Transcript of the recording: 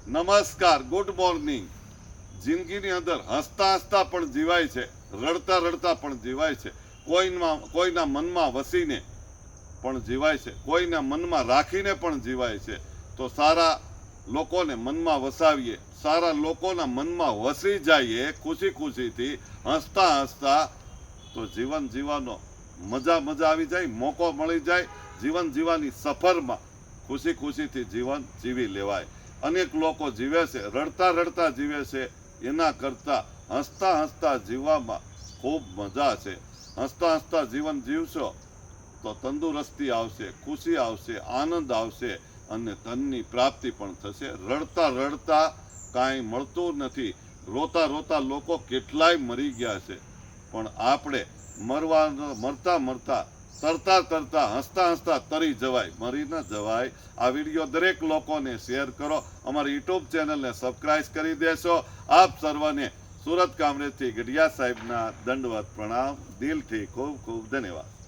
નમસ્કાર, good morning. જિંદગીની અંદર હસતા હસતા પણ જીવાય છે, રડતા રડતા પણ જીવાય છે, કોઈના મનમાં વસીને પણ જીવાય છે, કોઈના મનમાં રાખીને પણ જીવાય છે. તો સારા લોકોને મનમાં વસાવીએ, સારા લોકોના મનમાં વસી જઈએ ખુશી ખુશીથી, હસતા હસતા, તો જીવન જીવવાનો મજા આવી જાય, મોકો મળી જાય. જીવન જીવવાની સફરમાં ખુશી ખુશીથી જીવન જીવી લેવાય. અનેક લોકો જીવે છે, રડતા રડતા જીવે છે, એના કરતાં હસતા હસતા જીવવામાં ખૂબ મજા છે. હસતા હસતા જીવન જીવશો તો તંદુરસ્તી આવશે, ખુશી આવશે, આનંદ આવશે અને ધનની પ્રાપ્તિ પણ થશે. રડતા રડતા કાંઈ મળતું નથી. રોતા રોતા લોકો કેટલાય મરી ગયા છે, પણ આપણે મરતા મરતા, તરતા તરતા, હસતા હસતા તરી જવાય, મરી ન જવાય. આ વિડીયો દરેક લોકોને શેર કરો. અમારી યુટ્યુબ ચેનલને સબસ્ક્રાઇબ કરી દેશો. આપ સર્વને સુરત કામરેજથી ગઢિયા સાહેબના દંડવત પ્રણામ. દિલથી ખૂબ ખૂબ ધન્યવાદ.